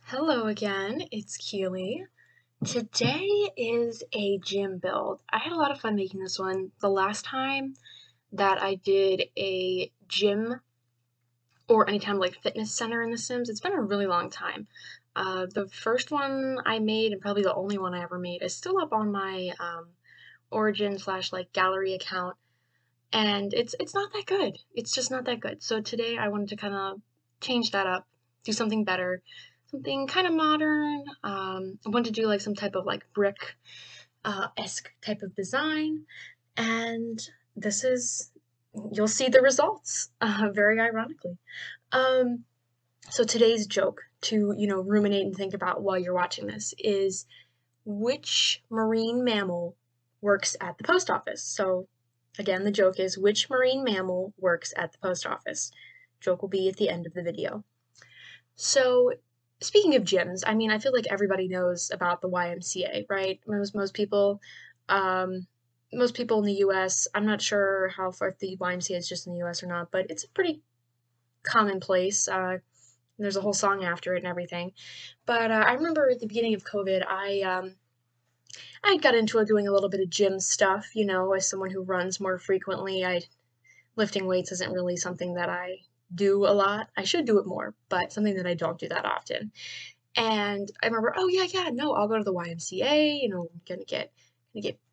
Hello again, it's Keely. Today is a gym build. I had a lot of fun making this one. The last time that I did a gym or any kind of like fitness center in The Sims, it's been a really long time. The first one I made, and probably the only one I ever made, is still up on my Origin slash like gallery account, and it's not that good. It's just not that good. So today I wanted to kind of change that up, do something better, something kind of modern. I wanted to do like some type of like brick esque type of design, and this is you'll see the results. Very ironically. Um, so today's joke to ruminate and think about while you're watching this is which marine mammal works at the post office? So, again, the joke is which marine mammal works at the post office? Joke will be at the end of the video. So, speaking of gyms, I mean, I feel like everybody knows about the YMCA, right? Um, most people in the U.S. I'm not sure how far the YMCA is just in the U.S. or not, but it's a pretty commonplace. There's a whole song after it and everything. But I remember at the beginning of COVID, I got into doing a little bit of gym stuff, as someone who runs more frequently. I Lifting weights isn't really something that I do a lot. I should do it more, but something that I don't do that often. And I remember, oh yeah, yeah, no, I'll go to the YMCA, gonna get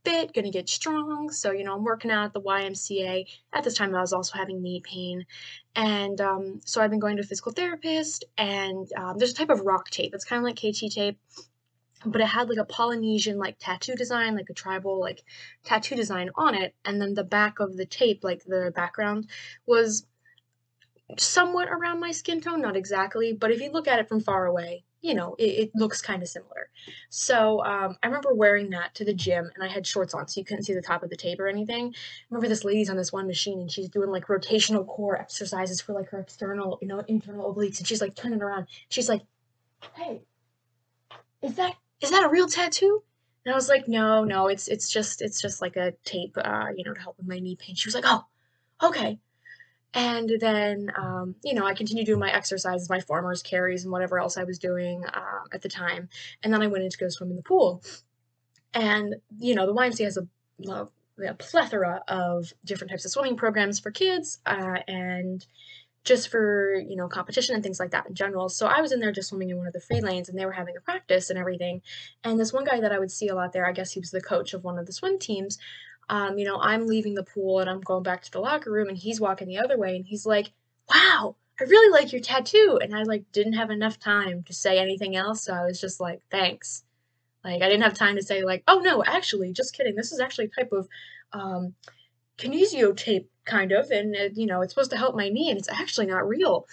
fit, gonna get strong. So, I'm working out at the YMCA. At this time I was also having knee pain. And so I've been going to a physical therapist, and there's a type of rock tape. It's kind of like KT tape, but it had like a Polynesian like tattoo design, like a tribal like tattoo design on it, and then the back of the tape, like the background, was somewhat around my skin tone, not exactly, but if you look at it from far away, it looks kind of similar. So I remember wearing that to the gym, and I had shorts on, so you couldn't see the top of the tape or anything. I remember this lady's on this one machine, and she's doing like rotational core exercises for like her external, internal obliques, and she's like turning around. She's like, "Hey, is that a real tattoo?" And I was like, "No, no, it's just like a tape, to help with my knee pain." She was like, "Oh, okay." And then, I continued doing my exercises, my farmer's carries, and whatever else I was doing at the time. And then I went in to go swim in the pool. And, the YMCA has a plethora of different types of swimming programs for kids, and just for, competition and things like that in general. So I was in there just swimming in one of the free lanes, and they were having a practice and everything. And this one guy that I would see a lot there, I guess he was the coach of one of the swim teams. I'm leaving the pool and I'm going back to the locker room, and he's walking the other way, and he's like, "Wow, I really like your tattoo." And I like didn't have enough time to say anything else, so I was just like, "Thanks." Like I didn't have time to say like, "Oh no, actually, just kidding. This is actually a type of um kinesio tape kind of, and it's supposed to help my knee, and it's actually not real."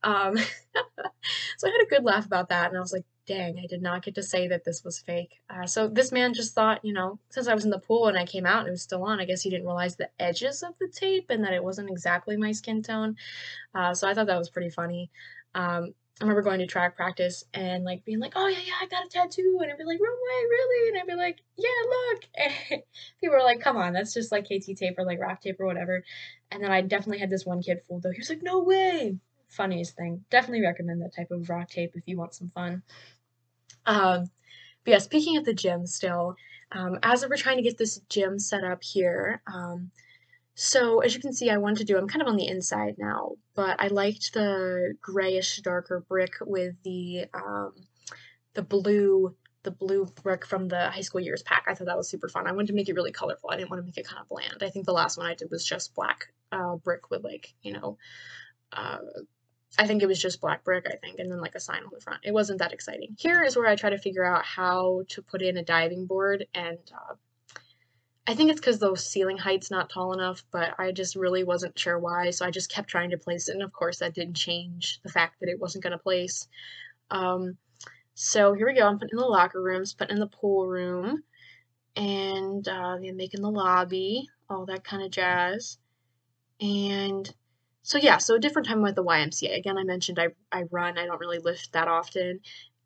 Um, so I had a good laugh about that, and I was like, "Dang, I did not get to say that this was fake." So this man just thought, since I was in the pool and I came out and it was still on, I guess he didn't realize the edges of the tape and that it wasn't exactly my skin tone. So I thought that was pretty funny. I remember going to track practice and like being like, "Oh yeah, yeah, I got a tattoo," and I'd be like, "No way, really?" And I'd be like, "Yeah, look." And people were like, "Come on, that's just like KT tape or like rock tape or whatever." And then I definitely had this one kid fooled though. He was like, "No way." Funniest thing. Definitely recommend that type of rock tape if you want some fun. Um, but yeah, speaking of the gym still, as we're trying to get this gym set up here, so as you can see, I wanted to do, I'm kind of on the inside now, but I liked the grayish darker brick with the blue the blue brick from the high school years pack. I thought that was super fun. I wanted to make it really colorful. I didn't want to make it kind of bland. I think the last one I did was just black brick with like, uh, I think it was just black brick, I think, and then like a sign on the front. It wasn't that exciting. Here is where I try to figure out how to put in a diving board, and I think it's because the ceiling height's not tall enough, but I just really wasn't sure why, so I just kept trying to place it, and of course that didn't change the fact that it wasn't going to place. Um, so here we go. I'm putting in the locker rooms, putting in the pool room, and yeah, making the lobby, all that kind of jazz. And so yeah, so a different time with the YMCA. Again, I mentioned I run. I don't really lift that often.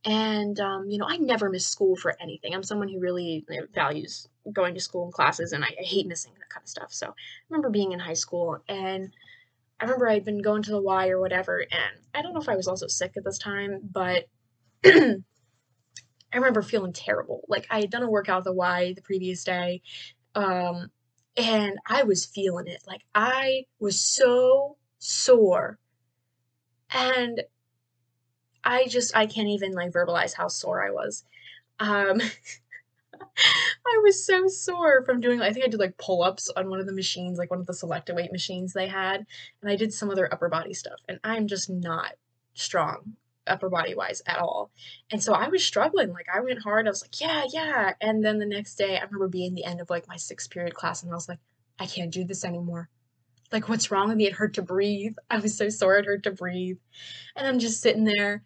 And I never miss school for anything. I'm someone who really values going to school and classes, and I hate missing that kind of stuff. So I remember being in high school, and I remember I'd been going to the Y or whatever, and I don't know if I was also sick at this time, but I remember feeling terrible. Like I had done a workout the Y the previous day, um, and I was feeling it. Like I was so sore, and I can't even like verbalize how sore I was. Um, I was so sore from doing, I think I did like pull-ups on one of the machines, like one of the select-weight machines they had, and I did some other upper body stuff, and I'm just not strong upper body wise at all. And so I was struggling. Like I went hard. I was like, yeah, yeah. And then the next day, I remember being the end of like my sixth period class, and I was like, I can't do this anymore. Like, what's wrong with me? It hurt to breathe. I was so sore, it hurt to breathe. And I'm just sitting there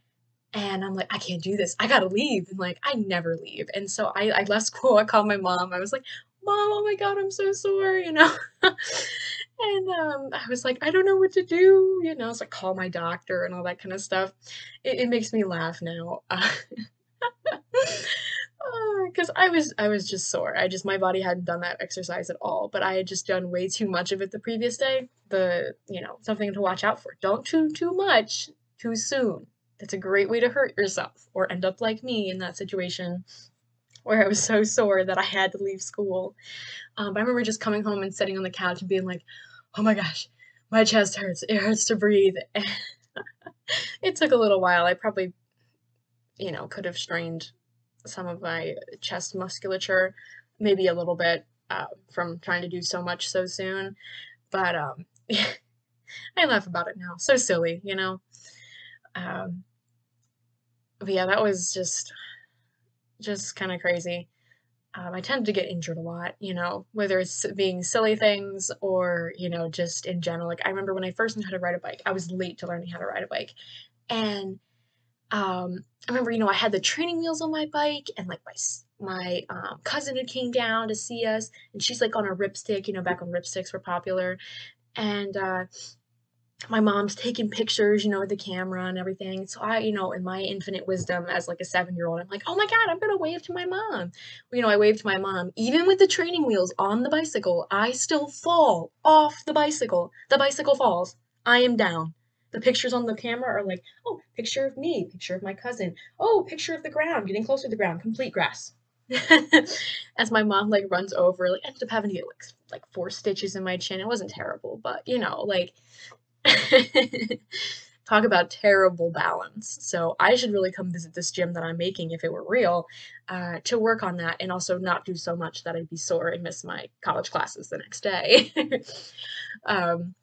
and I'm like, I can't do this. I gotta leave. And like, I never leave. And so I left school. I called my mom. I was like, Mom, oh my God, I'm so sore, you know? And I was like, I don't know what to do, you know? So I call my doctor and all that kind of stuff. It makes me laugh now. Because I was just sore. My body hadn't done that exercise at all, but I had just done way too much of it the previous day. Something to watch out for. Don't do too much too soon. That's a great way to hurt yourself or end up like me in that situation where I was so sore that I had to leave school. I remember just coming home and sitting on the couch and being like, "Oh my gosh, my chest hurts. It hurts to breathe." It took a little while. I probably, could have strained some of my chest musculature, maybe a little bit, from trying to do so much so soon. But I laugh about it now. So silly, you know? Um, but yeah, that was just kind of crazy. I tend to get injured a lot, whether it's being silly things or, just in general. Like I remember when I first learned how to ride a bike, I was late to learning how to ride a bike. And I remember, I had the training wheels on my bike, and like my cousin had came down to see us, and she's like on a ripstick, back when ripsticks were popular, and my mom's taking pictures, with the camera and everything. So I, in my infinite wisdom as like a 7-year-old, I'm like, oh my God, I'm gonna wave to my mom. I waved to my mom. Even with the training wheels on the bicycle, I still fall off the bicycle. The bicycle falls. I am down. The pictures on the camera are like, oh, picture of me, picture of my cousin. Oh, picture of the ground, getting closer to the ground, complete grass. As my mom like runs over, like ended up having to get like 4 stitches in my chin. It wasn't terrible, but like talk about terrible balance. So I should really come visit this gym that I'm making if it were real, to work on that and also not do so much that I'd be sore and miss my college classes the next day. um,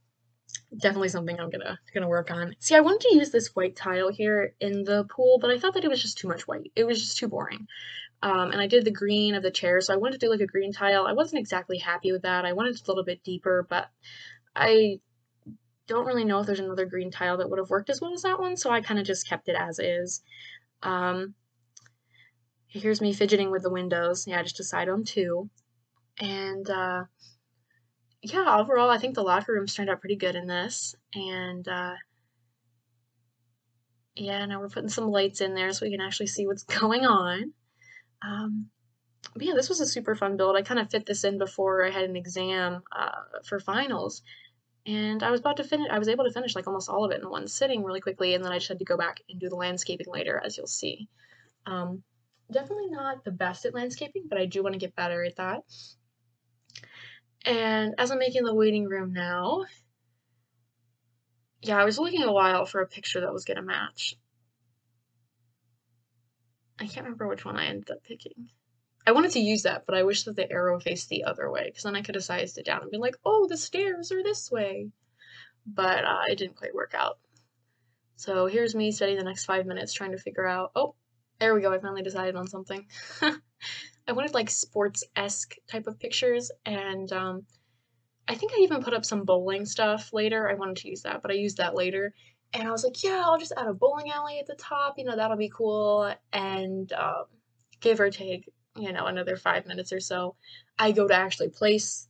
Definitely something I'm gonna work on. See, I wanted to use this white tile here in the pool, but I thought that it was just too much white. It was just too boring. And I did the green of the chair, so I wanted to do like a green tile. I wasn't exactly happy with that. I wanted it a little bit deeper, but I don't really know if there's another green tile that would have worked as well as that one, so I kind of just kept it as is. Um, Here's me fidgeting with the windows. Yeah, I just decided on 2. And yeah, overall, I think the locker rooms turned out pretty good in this. And yeah, now we're putting some lights in there so we can actually see what's going on. But yeah, this was a super fun build. I kind of fit this in before I had an exam for finals. And I was about to finish, I was able to finish like almost all of it in one sitting really quickly, and then I just had to go back and do the landscaping later, as you'll see. Um, Definitely not the best at landscaping, but I do want to get better at that. And as I'm making the waiting room now, yeah, I was looking a while for a picture that was going to match. I can't remember which one I ended up picking. I wanted to use that, but I wish that the arrow faced the other way, because then I could have sized it down and been like, oh, the stairs are this way. But it didn't quite work out. So here's me spending the next 5 minutes trying to figure out, oh, there we go, I finally decided on something. I wanted like sports-esque type of pictures, and I think I even put up some bowling stuff later. I wanted to use that, but I used that later. And I was like, yeah, I'll just add a bowling alley at the top, that'll be cool. And give or take, another 5 minutes or so, I go to actually place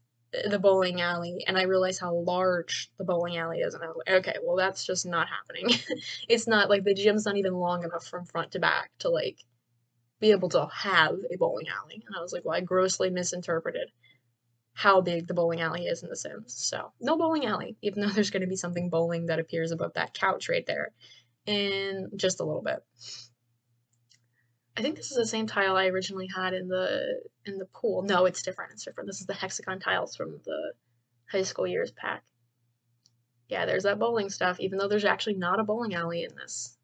the bowling alley, and I realize how large the bowling alley is, and I was like, okay, well, that's just not happening. It's not like the gym's not even long enough from front to back to like be able to have a bowling alley. And I was like, well, I grossly misinterpreted how big the bowling alley is in The Sims. So no bowling alley, even though there's going to be something bowling that appears above that couch right there in just a little bit. I think this is the same tile I originally had in the pool. No, it's different. It's different. This is the hexagon tiles from the high school years pack. Yeah, there's that bowling stuff, even though there's actually not a bowling alley in this.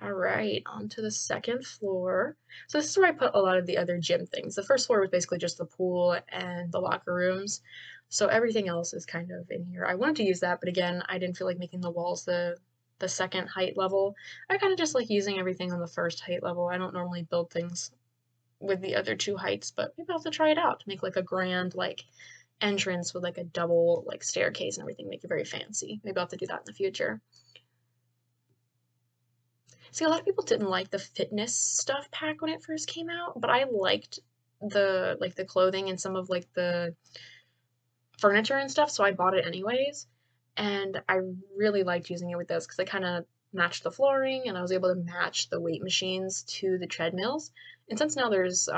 All right, on to the second floor. So this is where I put a lot of the other gym things. The first floor was basically just the pool and the locker rooms. So everything else is kind of in here. I wanted to use that, but again, I didn't feel like making the walls the second height level. I kind of just like using everything on the first height level. I don't normally build things with the other two heights, but maybe I'll have to try it out to make like a grand like entrance with like a double like staircase and everything, make it very fancy. Maybe I'll have to do that in the future. See, a lot of people didn't like the fitness stuff pack when it first came out, but I liked the clothing and some of like the furniture and stuff, so I bought it anyways. And I really liked using it with this because I kind of matched the flooring and I was able to match the weight machines to the treadmills. And since now there's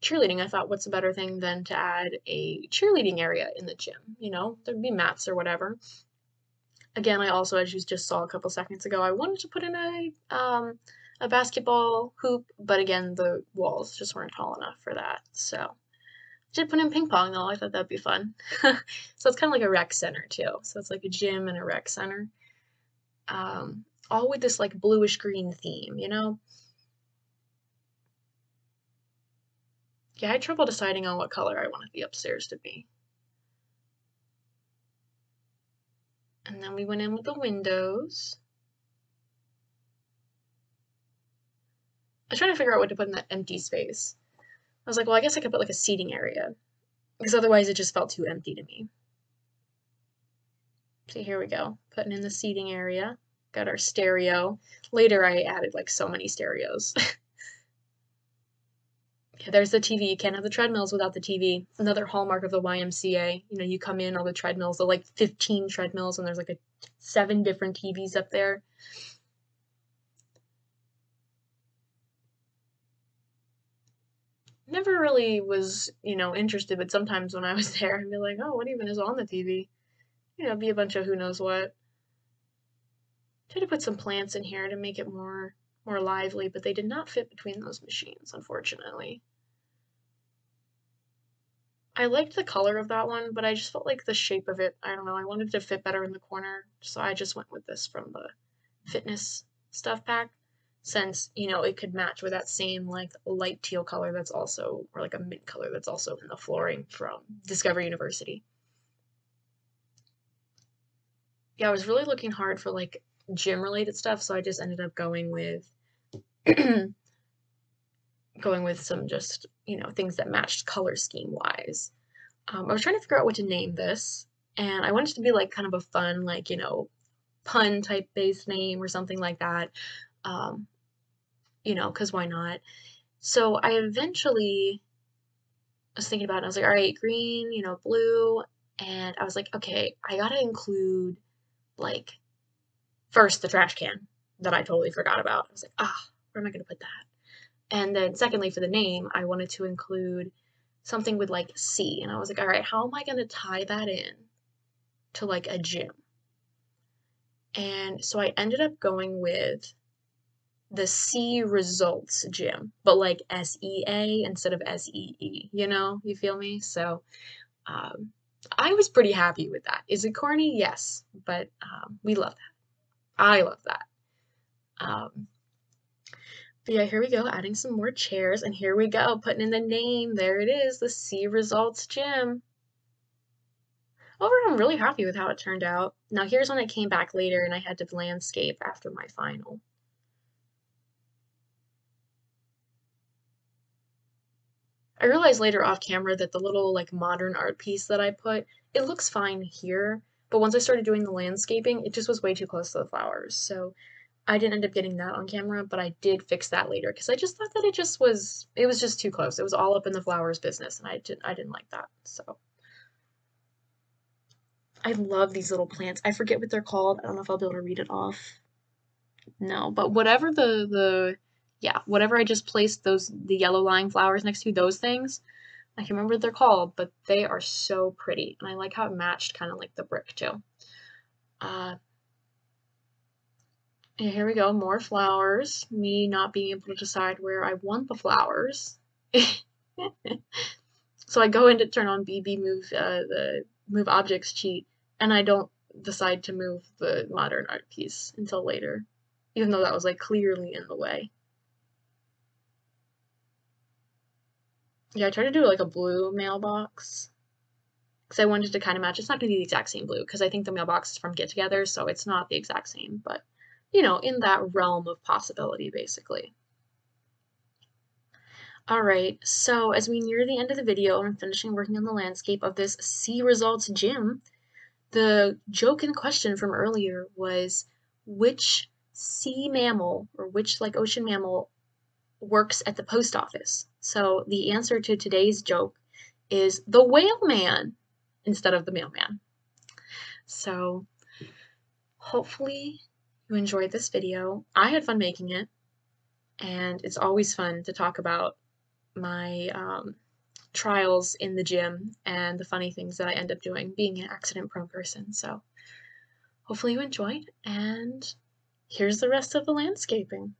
cheerleading, I thought what's a better thing than to add a cheerleading area in the gym? You know, there'd be mats or whatever. Again, I also, as you just saw a couple seconds ago, I wanted to put in a basketball hoop, but again, the walls just weren't tall enough for that. So I did put in ping pong though. I thought that'd be fun. So it's kind of like a rec center too. So it's like a gym and a rec center, all with this like bluish green theme, you know? Yeah, I had trouble deciding on what color I wanted the upstairs to be. And then we went in with the windows. I was trying to figure out what to put in that empty space. I was like, well, I guess I could put like a seating area because otherwise it just felt too empty to me. So here we go, putting in the seating area. Got our stereo. Later I added like so many stereos. Yeah, there's the TV. You can't have the treadmills without the TV. Another hallmark of the YMCA. You know, you come in, all the treadmills, the like 15 treadmills, and there's like 7 different TVs up there. Never really was, you know, interested, but sometimes when I was there, I'd be like, oh, what even is on the TV? You know, be a bunch of who knows what. Tried to put some plants in here to make it more lively, but they did not fit between those machines, unfortunately. I liked the color of that one, but I just felt like the shape of it, I don't know, I wanted it to fit better in the corner, so I just went with this from the fitness stuff pack, since, you know, it could match with that same like light teal color that's also, or like a mint color that's also in the flooring from Discovery University. Yeah, I was really looking hard for like gym related stuff, so I just ended up going with going with some just, you know, things that matched color scheme wise. I was trying to figure out what to name this, and I wanted it to be like kind of a fun, like, you know, pun type based name or something like that. Um, you know, because why not? So I eventually was thinking about it. I was like, all right, green, you know, blue. And I was like, okay, I gotta include like first the trash can that I totally forgot about. I was like, ah, where am I gonna put that? And then secondly, for the name, I wanted to include something with like C. And I was like, all right, how am I gonna tie that in to like a gym? And so I ended up going with the C Results Gym, but like SEA instead of SEE, you know? You feel me? So um, I was pretty happy with that. Is it corny? Yes, but we love that. I love that. Um, but yeah, here we go, adding some more chairs, and here we go, putting in the name. There it is, the C Results Gym. Overall, I'm really happy with how it turned out. Now here's when I came back later and I had to landscape after my final. I realized later off camera that the little like modern art piece that I put, it looks fine here, but once I started doing the landscaping, it just was way too close to the flowers. So I didn't end up getting that on camera, but I did fix that later because I just thought that it was just too close. It was all up in the flowers business and I didn't like that. So I love these little plants. I forget what they're called. I don't know if I'll be able to read it off. No, but whatever yeah, whatever I just placed the yellow lying flowers next to, those things, I can't remember what they're called, but they are so pretty. And I like how it matched kind of like the brick too. Uh, And here we go, more flowers. Me not being able to decide where I want the flowers. So I go in to turn on BB move the move objects cheat, and I don't decide to move the modern art piece until later, even though that was like clearly in the way. Yeah, I tried to do like a blue mailbox because I wanted to kind of match. It's not going to be the exact same blue because I think the mailbox is from Get Together, so it's not the exact same, but you know, in that realm of possibility, basically. Alright, so as we near the end of the video and I'm finishing working on the landscape of this sea results gym, the joke in question from earlier was which sea mammal or which like ocean mammal works at the post office. So the answer to today's joke is the whale man instead of the mailman. So hopefully you enjoyed this video. I had fun making it, and it's always fun to talk about my trials in the gym and the funny things that I end up doing being an accident prone person. So hopefully you enjoyed, and here's the rest of the landscaping.